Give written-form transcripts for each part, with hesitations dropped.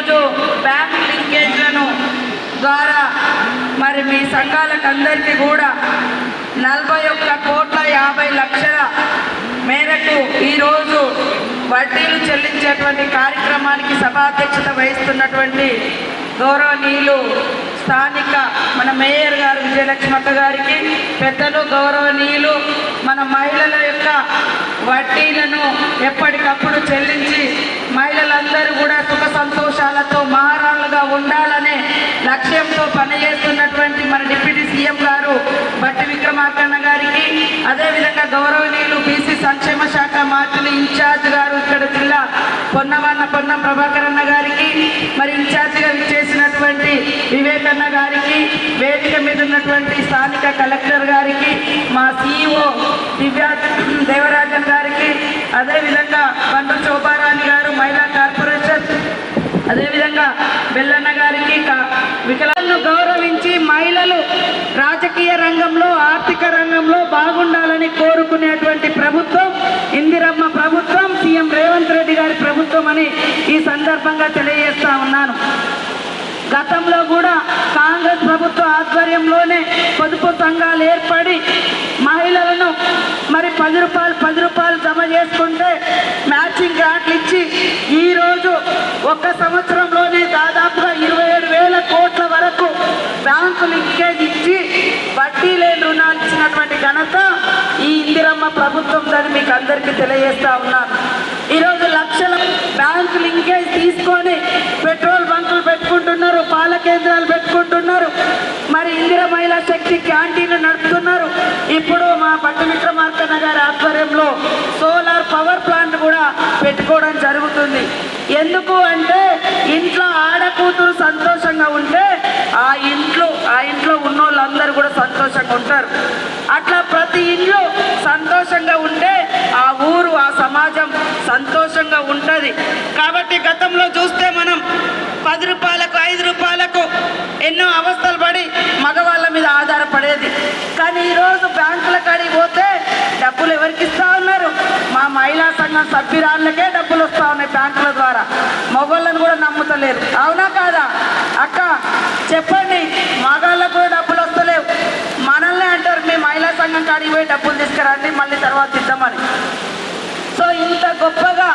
ఈరోజు బ్యాంక్ లింకేజ్లను ద్వారా మరి మీ సంఘాలకు అందరికీ కూడా 41,50,00,000 మేరకు ఈరోజు వడ్డీలు చెల్లించేటువంటి కార్యక్రమానికి సభాధ్యక్షత వహిస్తున్నటువంటి గౌరవనీయులు స్థానిక మన మేయర్ గారు విజయలక్ష్మక్క గారికి, పెద్దలు గౌరవనీయులు మన మహిళల యొక్క వడ్డీలను ఎప్పటికప్పుడు చెల్లించి మహిళలందరూ కూడా సుఖ సంతోషాలతో మహారాణులుగా ఉండాలనే లక్ష్యంతో పనిచేస్తున్నటువంటి మన డిప్యూటీ సీఎం గారు బట్టి విక్రమార్కన్న గారికి, అదేవిధంగా గౌరవనీయులు బీసీ సంక్షేమ శాఖ మంత్రి ఇన్ఛార్జ్ గారు ఇక్కడ జిల్లా పొన్నం ప్రభాకర్ అన్న గారికి, మరి ఇన్ఛార్జిగా విచ్చేసినటువంటి వివేకన్న గారికి, వేదిక మీద ఉన్నటువంటి స్థానిక కలెక్టర్ గారికి, మా సిఇఓ దివ్యా దేవరాజన్ గారికి, అదేవిధంగా బండ్రు శోభారాణి గారు మహిళా కార్పొరేషన్, అదేవిధంగా బెల్లన్న గారికి, వికలాంగులను గౌరవించి మహిళలు రాజకీయ రంగంలో ఆర్థిక రంగంలో బాగుండాలని కోరుకునేటువంటి ప్రభుత్వం ఇందిరమ్మ ప్రభుత్వం, సీఎం రేవంత్ రెడ్డి గారి ప్రభుత్వం అని ఈ సందర్భంగా తెలియజేస్తా ఉన్నాను. గతంలో కూడా కాంగ్రెస్ ప్రభుత్వ ఆధ్వర్యంలోనే పొదుపు సంఘాలు ఏర్పడి మహిళలను మరి 10 రూపాయలు జమ చేసుకుంటే మ్యాచింగ్ గ్రాంట్లు ఇచ్చి ఈరోజు ఒక్క సంవత్సరంలోనే దాదాపుగా 27,000 కోట్ల వరకు బ్యాంకు లింకేజ్ ఇచ్చి వడ్డీ లేని రుణాలు ఇచ్చినటువంటి ఘనత ఈ ఇందిరమ్మ ప్రభుత్వం దాన్ని మీకు అందరికీ తెలియజేస్తా ఉన్నాను. ఈరోజు లక్షల బ్యాంకు లింకేజ్ తీసుకొని పెట్రోల్ బంకులు పెట్టుకుంటున్నారు, పాల కేంద్రాలు పెట్టుకుంటున్నారు, మరి ఇందిర మహిళా శక్తి క్యాంటీన్లు నడుపుతున్నారు. ఇప్పుడు మా బట్టి విక్రమార్కన్న గారి ఆధ్వర్యంలో సోలార్ పవర్ ప్లాంట్ కూడా పెట్టుకోవడం జరుగుతుంది. ఎందుకు అంటే ఇంట్లో ఆడకూతురు సంతోషంగా ఉంటే ఆ ఇంట్లో ఉన్నోళ్ళందరూ కూడా సంతోషంగా ఉంటారు. అట్లా ప్రతి ఇల్లు సంతోషంగా ఉంటే ఆ ఊరు ఆ సమాజం సంతోషంగా ఉంటుంది. కాబట్టి గతంలో చూస్తే మనం 10 రూపాయలకు 5 రూపాయలకు ఎన్నో అవస్థలు పడి మగవాళ్ళ మీద ఆధారపడేది. కానీ ఈరోజు బ్యాంకుల కాడికి పోతే డబ్బులు ఎవరికి ఇస్తా ఉన్నారు? మా మహిళా సంఘం సభ్యురాళ్ళకే డబ్బులు వస్తూ ఉన్నాయి బ్యాంకుల ద్వారా. మగవాళ్ళని కూడా నమ్ముతలేరు. అవునా కాదా అక్క? చెప్పండి. మగాళ్ళకు కూడా డబ్బులు వస్తలేవు. మనల్ని అంటారు మీ మహిళా సంఘం కాడికి పోయి డబ్బులు తీసుకురండి మళ్ళీ తర్వాత ఇద్దామని. సో ఇంత గొప్పగా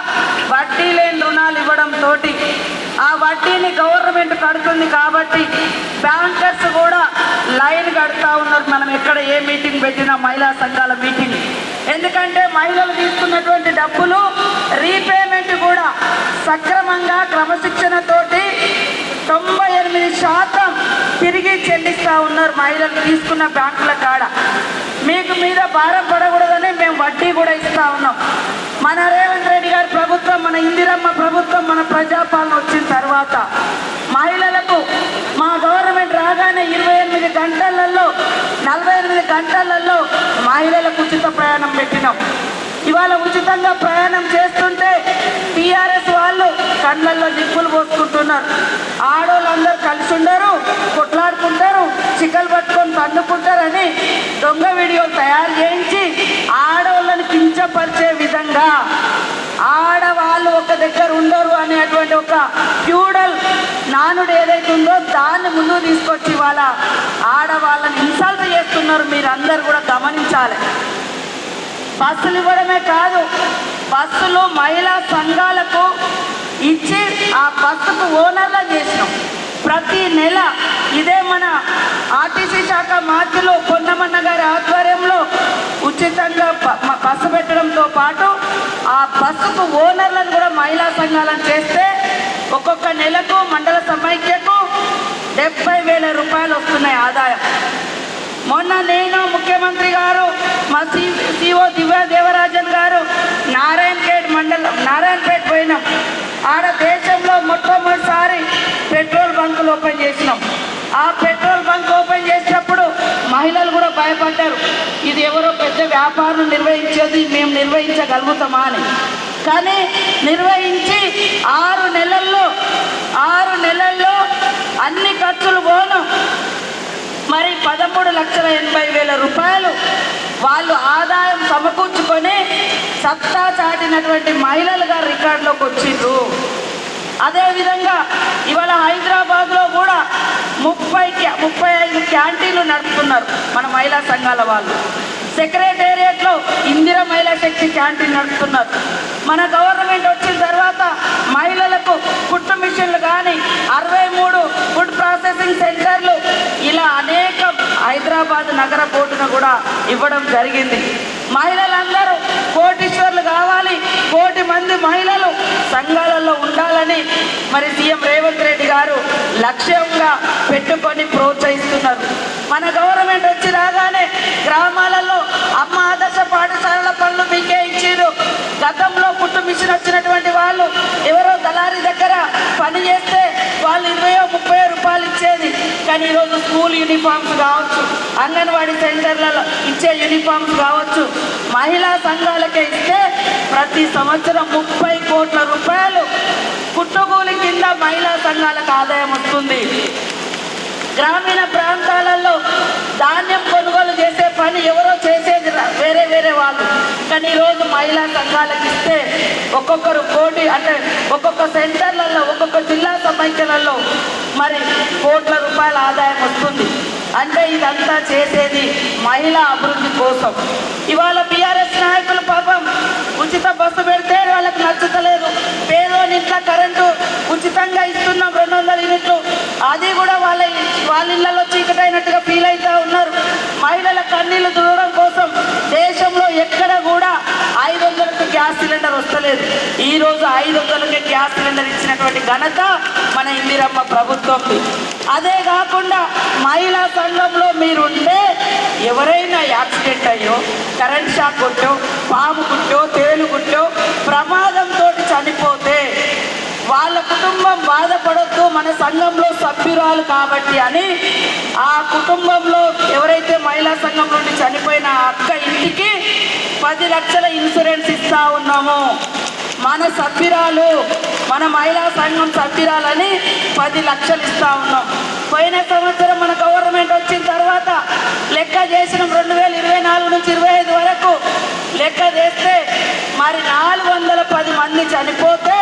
వడ్డీ లేని రుణాలు ఇవ్వడంతో ఆ వడ్డీని గవర్నమెంట్ కడుతుంది కాబట్టి బ్యాంకర్స్ కూడా లైన్ కడుతూ ఉన్నారు. మనం ఎక్కడ ఏ మీటింగ్ పెట్టినా మహిళా సంఘాల మీటింగ్, ఎందుకంటే మహిళలు తీసుకున్నటువంటి డబ్బులు రీపేమెంట్ కూడా సక్రమంగా క్రమశిక్షణతోటి 98% తిరిగి చెల్లిస్తూ ఉన్నారు మహిళలు తీసుకున్న బ్యాంకుల కాడ. మీకు మీద భారం పడకూడదని మేము వడ్డీ కూడా ఇస్తూ ఉన్నాం. మన రేవంత్ రెడ్డి గారి ప్రభుత్వం, మన ఇందిరమ్మ ప్రభుత్వం, మన ప్రజాపాలన వచ్చిన తర్వాత మహిళలకు మా గవర్నమెంట్ రాగానే 28 గంటలలో 48 గంటలలో మహిళలకు ఉచిత ప్రయాణం పెట్టినాం. ఇవాళ ఉచితంగా ప్రయాణం చేస్తుంటే టీఆర్ఎస్ వాళ్ళు కళ్ళల్లో నిప్పులు పోసుకుంటున్నారు. ఆడవాళ్ళందరూ కలిసి ఉండరు, కొట్లాడుకుంటారు, చిక్కలు పట్టుకొని తన్నుకుంటారని దొంగ వీడియోలు తయారు చేయించి ఆడవాళ్ళని కించపరిచే విధంగా ఆడవాళ్ళు ఒక దగ్గర ఉండరు అనేటువంటి ఒక ఫ్యూడల్ నానుడు ఏదైతే ఉందో దాన్ని ముందుకు తీసుకొచ్చి ఇవాళ ఆడవాళ్ళని ఇన్సల్ట్ చేస్తున్నారు. మీరందరూ కూడా గమనించాలి. బస్సులు ఇవ్వడమే కాదు, బస్సులు మహిళా సంఘాలకు ఇచ్చి ఆ బస్సుకు ఓనర్లా చేసినాం. ప్రతి నెల ఇదే మన ఆర్టీసీ శాఖ మంత్రులు పొన్నమన్న గారి ఆధ్వర్యంలో ఉచితంగా బస్సు పెట్టడంతో పాటు ఆ బస్సుకు ఓనర్లను కూడా మహిళా సంఘాలను చేస్తే ఒక్కొక్క నెలకు మండల సమైక్యకు 70,000 రూపాయలు వస్తున్నాయి ఆదాయం. మొన్న నేను ముఖ్యమంత్రి గారు మా సిఇఓ దివ్యా దేవరాజన్ గారు నారాయణపేట పోయినాం. ఆడ దేశంలో మొట్టమొదటిసారి పెట్రోల్ బంకులు ఓపెన్ చేసినాం. ఆ పెట్రోల్ బంక్ ఓపెన్ చేసినప్పుడు మహిళలు కూడా భయపడ్డారు. ఇది ఎవరో పెద్ద వ్యాపారం నిర్వహించేది, మేము నిర్వహించగలుగుతామా అని. కానీ నిర్వహించి 6 నెలల్లో అన్ని ఖర్చులు పోను మరి 13,80,000 రూపాయలు వాళ్ళు ఆదాయం సమకూర్చుకొని సత్తా చాటినటువంటి మహిళలుగా రికార్డులోకి వచ్చిండ్రు. అదేవిధంగా ఇవాళ హైదరాబాద్లో కూడా 35 క్యాంటీన్లు నడుపుతున్నారు మన మహిళా సంఘాల వాళ్ళు. సెక్రటేరియట్లో ఇందిరా మహిళా శక్తి క్యాంటీన్ నడుపుతున్నారు. మన గవర్నమెంట్ వచ్చిన తర్వాత మహిళలకు కుట్టు మిషన్లు కానీ 63 ఫుడ్ ప్రాసెసింగ్ సెంటర్లు ఇలా అనేక హైదరాబాద్ నగర బోర్డును కూడా ఇవ్వడం జరిగింది. మహిళలందరూ కోటీశ్వర్లు కావాలి, 1 కోటి మంది మహిళలు సంఘాలలో ఉండాలని మరి సీఎం రేవంత్ రెడ్డి గారు లక్ష్యంగా పెట్టుకొని ప్రోత్సహిస్తున్నారు. మన గవర్నమెంట్ వచ్చి రాగానే గ్రామాలలో అమ్మ ఆదర్శ పాఠశాలల పనులు మీకే ఇచ్చారు. గతంలో కుట్టు మిషన్ వచ్చినటువంటి వాళ్ళు ఎవరో దళారి దగ్గర పని చేస్తే వాళ్ళు 20-30 రూపాయలు ఇచ్చేది. కానీ ఈరోజు స్కూల్ యూనిఫామ్స్ కావచ్చు, అంగన్వాడీ సెంటర్లలో ఇచ్చే యూనిఫామ్స్ కావచ్చు, మహిళా సంఘాలకే ఇస్తే ప్రతి సంవత్సరం 30 కోట్ల రూపాయలు కుట్టుకూలి కింద మహిళా సంఘాలకు ఆదాయం వస్తుంది. గ్రామీణ ప్రాంతాలలో ధాన్యం కొనుగోలు చేసే పని ఎవరో చేసేది వేరే వాళ్ళు. కానీ ఈరోజు మహిళా సంఘాలకు ఇస్తే ఒక్కొక్కరు కోటి అంటే ఒక్కొక్క సెంటర్లలో ఒక్కొక్క జిల్లా సమైక్యలలో మరి కోట్ల రూపాయల ఆదాయం వస్తుంది. అంటే ఇదంతా చేసేది మహిళా అభివృద్ధి కోసం. ఇవాళ బీఆర్ఎస్ నాయకులు పాపం ఉచిత బస్సు పెడితే వాళ్ళకి నచ్చతలేదు. పేదోని ఇంట్లో కరెంటు ఉచితంగా ఇస్తున్నాం 200 యూనిట్లు, అది కూడా వాళ్ళ ఇళ్లలో చీకటైనట్టుగా ఫీల్ అవుతూ ఉన్నారు. మహిళల కన్నీళ్లు దుడవడం కోసం దేశంలో ఎక్కడ కూడా 500కి గ్యాస్ సిలిండర్ వస్తలేదు. ఈరోజు 500కి గ్యాస్ సిలిండర్ ఇచ్చినటువంటి ఘనత మన ఇందిరమ్మ ప్రభుత్వంది. అదే కాకుండా మహిళా సంఘంలో మీరుంటే ఎవరైనా యాక్సిడెంట్ అయ్యో, కరెంట్ షాక్ కొట్టో, పాము కుట్టో, తేలు కుట్టో ప్రమాదంతో చనిపోతే వాళ్ళ కుటుంబం బాధపడొద్దు, మన సంఘంలో సభ్యురాలు కాబట్టి అని ఆ కుటుంబంలో ఎవరైతే మహిళా సంఘం నుండి చనిపోయిన అక్క ఇంటికి 10 లక్షల ఇన్సూరెన్స్ ఇస్తా ఉన్నాము. మన సభ్యురాలు, మన మహిళా సంఘం సభ్యురాలని 10 లక్షలు ఇస్తా ఉన్నాం. పోయిన సంవత్సరం మన గవర్నమెంట్ వచ్చిన తర్వాత లెక్క చేసిన 2024 నుంచి 25 వరకు లెక్క చేస్తే మరి 410 మంది చనిపోతే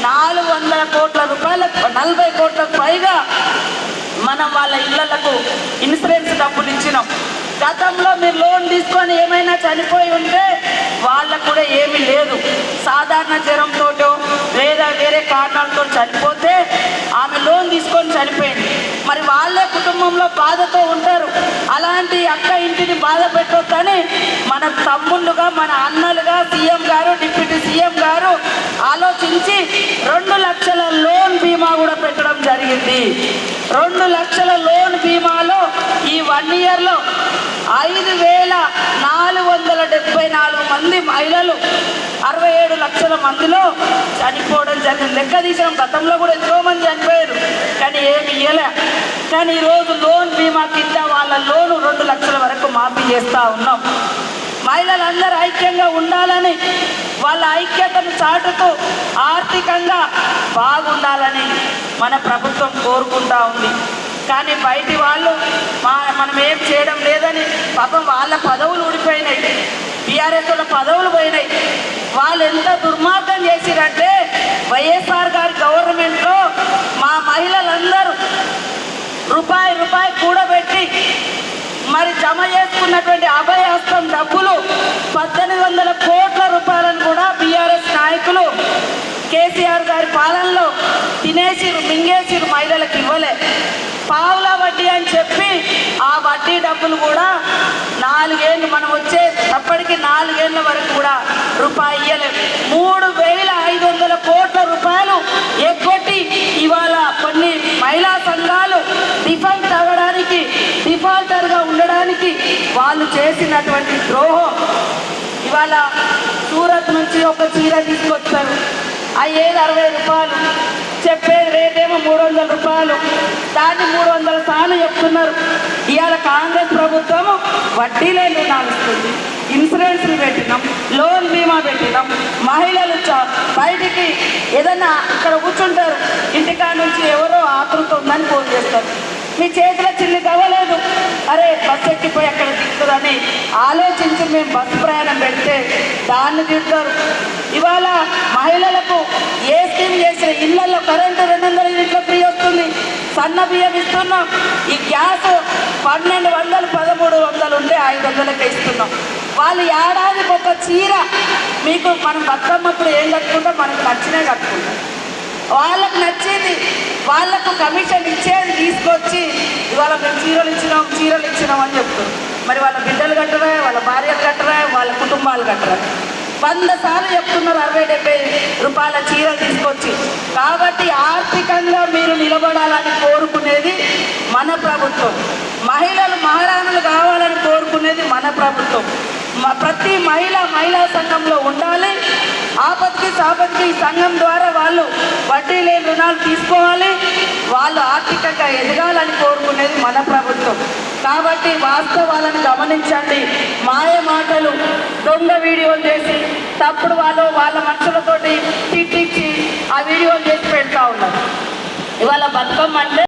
400 కోట్ల రూపాయలకు 40 కోట్లకు పైగా మనం వాళ్ళ ఇళ్లకు ఇన్సూరెన్స్ డబ్బులు ఇచ్చినాం. గతంలో మీరు లోన్ తీసుకొని ఏమైనా చనిపోయి ఉంటే వాళ్ళకు కూడా ఏమీ లేదు. సాధారణ జ్వరంతో లేదా వేరే కారణాలతో చనిపోతే ఆమె లోన్ తీసుకొని చనిపోయింది. మరి వాళ్ళే కుటుంబంలో బాధతో ఉంటారు. అలాంటి అక్క ఇంటిని బాధ పెట్టొద్దని మన తమ్ముళ్ళుగా, మన అన్నలుగా సీఎం గారు, డిప్యూటీ సీఎం గారు ఆలోచించి 2 లక్షల లోన్ బీమా కూడా పెట్టడం జరిగింది. 2 లక్షల లోన్ బీమాలో ఈ 1 ఇయర్లో 5,474 మంది మహిళలు 67 లక్షల మందిలో చనిపోవడం జరిగింది. లెక్క తీసాం. గతంలో కూడా ఎంతో మంది చనిపోయారు, కానీ ఏమి ఇవ్వలే. కానీ ఈరోజు లోన్ బీమా కింద వాళ్ళ లోను 2 లక్షల వరకు మాఫీ చేస్తూ ఉన్నాం. మహిళలందరూ ఐక్యంగా ఉండాలని, వాళ్ళ ఐక్యతను చాటుతూ ఆర్థికంగా బాగుండాలని మన ప్రభుత్వం కోరుకుంటూ ఉంది. కానీ బయటి వాళ్ళు మనం ఏం చేయడం లేదని పాపం వాళ్ళ పదవులు ఊడిపోయినాయి, టీఆర్ఎస్ వాళ్ళ పదవులు పోయినాయి. వాళ్ళు ఎంత దుర్మార్గం చేసిరంటే వైఎస్ఆర్ గారి గవర్నమెంట్లో మా మహిళలందరూ రూపాయి కూడబెట్టి మరి జమ చేసుకున్నటువంటి అభయహస్తం డబ్బులు 1800 కోట్ల రూపాయలను కూడా బీఆర్ఎస్ నాయకులు కేసీఆర్ గారి పాలనలో తినేసిరు, మింగేసిరు, మహిళలకు ఇవ్వలే. పావుల వడ్డీ అని చెప్పి ఆ వడ్డీ డబ్బులు కూడా 4 ఏళ్ళు మనం వచ్చేటప్పటికి 4 ఏళ్ళ వరకు కూడా రూపాయి ఇవ్వలేదు. 3,500 కోట్ల రూపాయలు ఎగ్గొట్టి ఇవాళ కొన్ని మహిళా సంఘాలు డిఫాల్ట్ అవ్వడానికి, డిఫాల్టర్గా ఉండడానికి వాళ్ళు చేసినటువంటి ద్రోహం. ఇవాళ సూరత్ నుంచి ఒక చీర తీసుకొచ్చారు, అయ్యేది 60 రూపాయలు, చెప్పేది రేటేమో 300 రూపాయలు. దాన్ని 300 సార్లు చెప్తున్నారు. ఇవాళ కాంగ్రెస్ ప్రభుత్వము వడ్డీలే రుణాలు ఇస్తుంది, ఇన్సూరెన్స్లు పెట్టినాం, లోన్ బీమా పెట్టినాం. మహిళలు బయటికి ఏదన్నా ఇక్కడ కూర్చుంటారు, ఇంటికాడ నుంచి ఎవరో ఆతృత ఉందని ఫోన్ చేస్తారు. మీ చేతిలో చిల్లి కవ్వలేదు, అరే బస్సు ఎక్కిపోయి అక్కడ దిగుతుందని ఆలోచించి మేము బస్సు ప్రయాణం పెడితే దాన్ని తింటారు. ఇవాళ మహిళలకు ఏ స్కీమ్ చేసిన ఇళ్లలో కరెంటు 200 యూనిట్ల ఫ్రీ వస్తుంది, సన్న బియ్యం ఇస్తున్నాం. ఈ గ్యాస్ 1200 1300 ఉంటే 500కే ఇస్తున్నాం. వాళ్ళు ఏడాదికి ఒక చీర, మీకు మనం బతుకమ్మప్పుడు ఏం కట్టుకుంటాం, మనకు నచ్చినే కట్టుకుంటాం. వాళ్ళకు నచ్చింది, వాళ్ళకు కమిషన్ ఇచ్చేది తీసుకొచ్చి ఇవాళ మేము చీరలు ఇచ్చినాం అని చెప్తారు. మరి వాళ్ళ బిడ్డలు కట్టరా, వాళ్ళ భార్యలు కట్టరా, వాళ్ళ కుటుంబాలు కట్టరా? 100 సార్లు చెప్తున్నారు 60-70 రూపాయల చీర తీసుకొచ్చి. కాబట్టి ఆర్థికంగా మీరు నిలబడాలని కోరుకునేది మన ప్రభుత్వం. మహిళలు మహారాణులు కావాలని కోరుకునేది మన ప్రభుత్వం. ప్రతి మహిళా సంఘంలో ఉండాలి. ఆపత్తికి సాపత్తికి ఈ సంఘం ద్వారా వాళ్ళు వడ్డీ లేని రుణాలు తీసుకోవాలి. వాళ్ళు ఆర్థికంగా ఎదగాలని కోరుకునేది మన ప్రభుత్వం. కాబట్టి వాస్తవాలను గమనించండి. మాయ మాటలు, దొంగ వీడియోలు చేసి తప్పుడు వాళ్ళ మనుషులతోటి తిట్టించి ఆ వీడియోలు చేసి పెడతా ఉన్నారు. ఇవాళ బతుకమ్మ అంటే